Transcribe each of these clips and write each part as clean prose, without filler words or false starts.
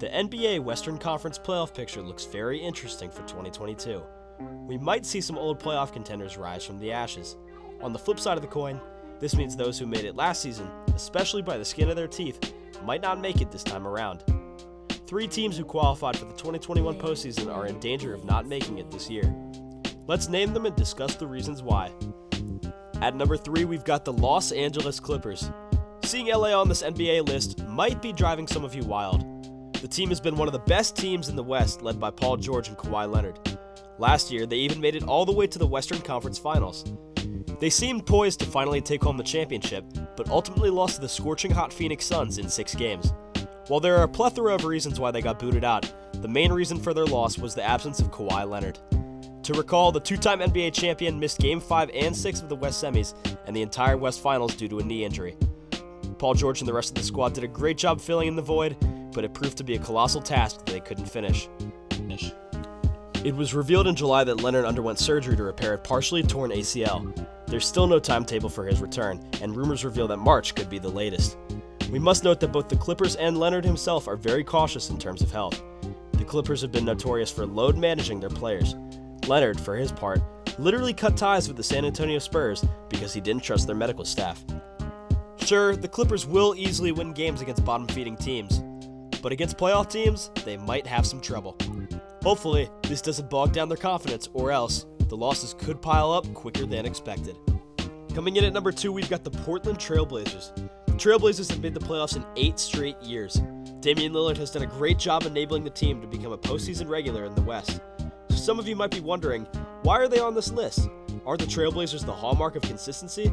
The NBA Western Conference playoff picture looks very interesting for 2022. We might see some old playoff contenders rise from the ashes. On the flip side of the coin, this means those who made it last season, especially by the skin of their teeth, might not make it this time around. 3 teams who qualified for the 2021 postseason are in danger of not making it this year. Let's name them and discuss the reasons why. At number 3, we've got the Los Angeles Clippers. Seeing LA on this NBA list might be driving some of you wild. The team has been one of the best teams in the West, led by Paul George and Kawhi Leonard. Last year, they even made it all the way to the Western Conference Finals. They seemed poised to finally take home the championship, but ultimately lost to the scorching hot Phoenix Suns in 6 games. While there are a plethora of reasons why they got booted out, the main reason for their loss was the absence of Kawhi Leonard. To recall, the 2-time NBA champion missed Game 5 and 6 of the West Semis and the entire West Finals due to a knee injury. Paul George and the rest of the squad did a great job filling in the void, but it proved to be a colossal task that they couldn't finish. It was revealed in July that Leonard underwent surgery to repair a partially torn ACL. There's still no timetable for his return, and rumors reveal that March could be the latest. We must note that both the Clippers and Leonard himself are very cautious in terms of health. The Clippers have been notorious for load managing their players. Leonard, for his part, literally cut ties with the San Antonio Spurs because he didn't trust their medical staff. Sure, the Clippers will easily win games against bottom-feeding teams, but against playoff teams, they might have some trouble. Hopefully, this doesn't bog down their confidence, or else the losses could pile up quicker than expected. Coming in at number 2, we've got the Portland Trail Blazers. The Trail Blazers have made the playoffs in 8 straight years. Damian Lillard has done a great job enabling the team to become a postseason regular in the West. So some of you might be wondering, why are they on this list? Are the Trail Blazers the hallmark of consistency?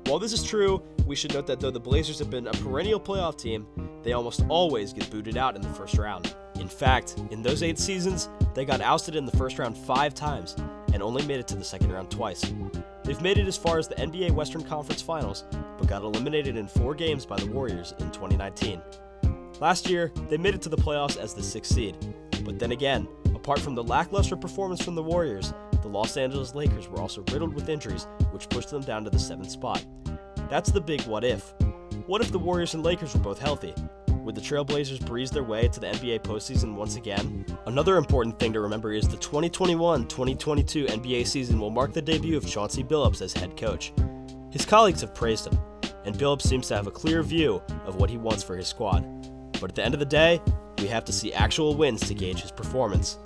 While this is true, we should note that though the Blazers have been a perennial playoff team, they almost always get booted out in the first round. In fact, in those 8 seasons, they got ousted in the first round 5 times and only made it to the second round twice. They've made it as far as the NBA Western Conference Finals, but got eliminated in 4 games by the Warriors in 2019. Last year, they made it to the playoffs as the 6th seed. But then again, apart from the lackluster performance from the Warriors, the Los Angeles Lakers were also riddled with injuries, which pushed them down to the 7th spot. That's the big what if. What if the Warriors and Lakers were both healthy? Would the Trail Blazers breeze their way to the NBA postseason once again? Another important thing to remember is the 2021-2022 NBA season will mark the debut of Chauncey Billups as head coach. His colleagues have praised him, and Billups seems to have a clear view of what he wants for his squad. But at the end of the day, we have to see actual wins to gauge his performance.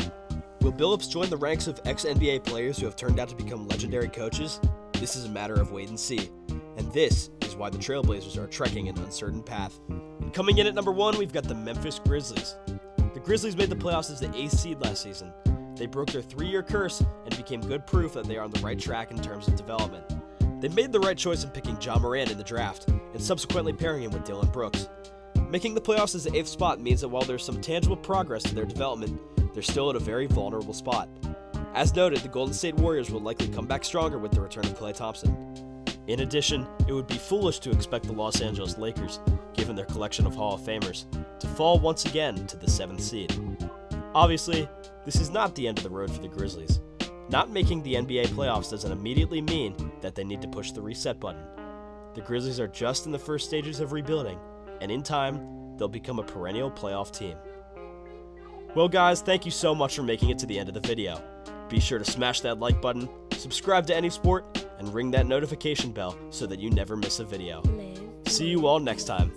Will Billups join the ranks of ex-NBA players who have turned out to become legendary coaches? This is a matter of wait and see. And this is why the Trail Blazers are trekking an uncertain path. And coming in at number 1, we've got the Memphis Grizzlies. The Grizzlies made the playoffs as the 8th seed last season. They broke their 3-year curse and became good proof that they are on the right track in terms of development. They made the right choice in picking Ja Morant in the draft, and subsequently pairing him with Dillon Brooks. Making the playoffs as the 8th spot means that while there's some tangible progress to their development, they're still at a very vulnerable spot. As noted, the Golden State Warriors will likely come back stronger with the return of Klay Thompson. In addition, it would be foolish to expect the Los Angeles Lakers, given their collection of Hall of Famers, to fall once again to the 7th seed. Obviously, this is not the end of the road for the Grizzlies. Not making the NBA playoffs doesn't immediately mean that they need to push the reset button. The Grizzlies are just in the first stages of rebuilding, and in time, they'll become a perennial playoff team. Well guys, thank you so much for making it to the end of the video. Be sure to smash that like button, subscribe to AnySport, and ring that notification bell so that you never miss a video. See you all next time.